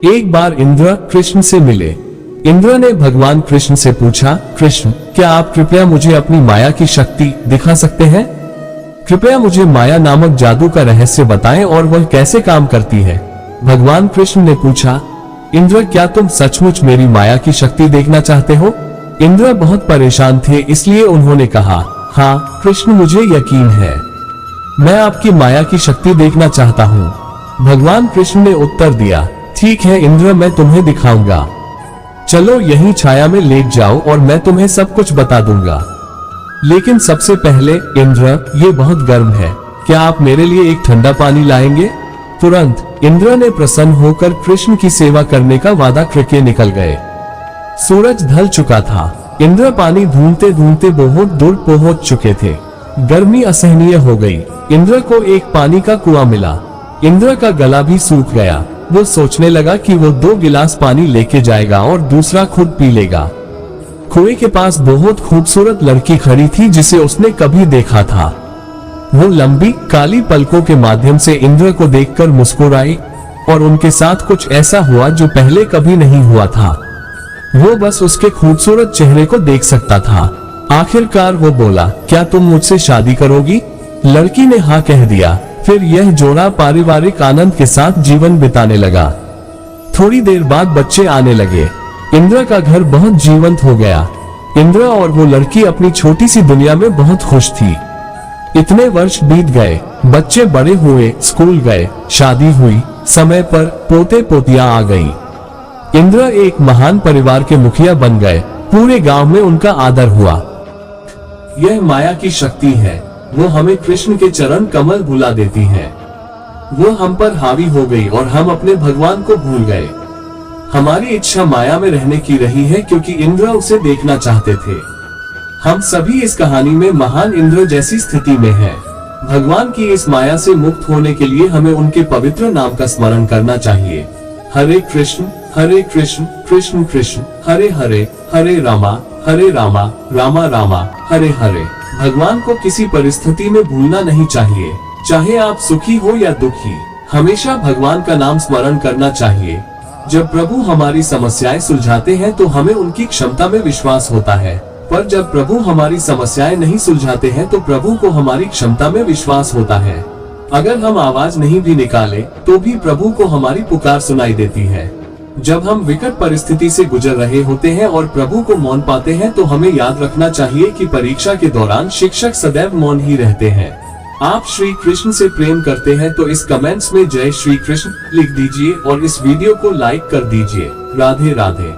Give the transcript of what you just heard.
एक बार इंद्र कृष्ण से मिले। इंद्र ने भगवान कृष्ण से पूछा, कृष्ण, क्या आप कृपया मुझे अपनी माया की शक्ति दिखा सकते हैं? कृपया मुझे माया नामक जादू का रहस्य बताएं और वह कैसे काम करती है। भगवान कृष्ण ने पूछा, इंद्र, क्या तुम सचमुच मेरी माया की शक्ति देखना चाहते हो? इंद्र बहुत परेशान थे, इसलिए उन्होंने कहा, हाँ कृष्ण, मुझे यकीन है, मैं आपकी माया की शक्ति देखना चाहता हूँ। भगवान कृष्ण ने उत्तर दिया, ठीक है इंद्र, मैं तुम्हें दिखाऊंगा। चलो यहीं छाया में लेट जाओ और मैं तुम्हें सब कुछ बता दूंगा। लेकिन सबसे पहले इंद्र, ये बहुत गर्म है, क्या आप मेरे लिए एक ठंडा पानी लाएंगे? तुरंत इंद्र ने प्रसन्न होकर कृष्ण की सेवा करने का वादा करके निकल गए। सूरज ढल चुका था। इंद्र पानी ढूंढते ढूंढते बहुत दूर पहुंच चुके थे। गर्मी असहनीय हो गई। इंद्र को एक पानी का कुआं मिला। इंद्र का गला भी सूख गया। वो सोचने लगा कि वो 2 गिलास पानी लेके जाएगा और दूसरा खुद पी लेगा। कुएं के पास बहुत खूबसूरत लड़की खड़ी थी जिसे उसने कभी देखा था। वो लंबी काली पलकों के माध्यम से इंद्र को देखकर मुस्कुराई और उनके साथ कुछ ऐसा हुआ जो पहले कभी नहीं हुआ था। वो बस उसके खूबसूरत चेहरे को देख सकता था। आखिरकार वो बोला, क्या तुम मुझसे शादी करोगी? लड़की ने हाँ कह दिया। फिर यह जोड़ा पारिवारिक आनंद के साथ जीवन बिताने लगा। थोड़ी देर बाद बच्चे आने लगे। इंद्र का घर बहुत जीवंत हो गया। इंद्र और वो लड़की अपनी छोटी सी दुनिया में बहुत खुश थी। इतने वर्ष बीत गए, बच्चे बड़े हुए, स्कूल गए, शादी हुई, समय पर पोते पोतियां आ गई। इंद्र एक महान परिवार के मुखिया बन गए। पूरे गांव में उनका आदर हुआ। यह माया की शक्ति है, वो हमें कृष्ण के चरण कमल भुला देती है। वो हम पर हावी हो गई और हम अपने भगवान को भूल गए। हमारी इच्छा माया में रहने की रही है क्योंकि इंद्र उसे देखना चाहते थे। हम सभी इस कहानी में महान इंद्र जैसी स्थिति में हैं। भगवान की इस माया से मुक्त होने के लिए हमें उनके पवित्र नाम का स्मरण करना चाहिए। हरे कृष्ण कृष्ण कृष्ण हरे हरे, हरे रामा रामा रामा हरे हरे। भगवान को किसी परिस्थिति में भूलना नहीं चाहिए। चाहे आप सुखी हो या दुखी, हमेशा भगवान का नाम स्मरण करना चाहिए। जब प्रभु हमारी समस्याएं सुलझाते हैं तो हमें उनकी क्षमता में विश्वास होता है, पर जब प्रभु हमारी समस्याएं नहीं सुलझाते हैं तो प्रभु को हमारी क्षमता में विश्वास होता है। अगर हम आवाज नहीं भी निकाले तो भी प्रभु को हमारी पुकार सुनाई देती है। जब हम विकट परिस्थिति से गुजर रहे होते हैं और प्रभु को मौन पाते हैं तो हमें याद रखना चाहिए कि परीक्षा के दौरान शिक्षक सदैव मौन ही रहते हैं। आप श्री कृष्ण से प्रेम करते हैं तो इस कमेंट्स में जय श्री कृष्ण लिख दीजिए और इस वीडियो को लाइक कर दीजिए। राधे राधे।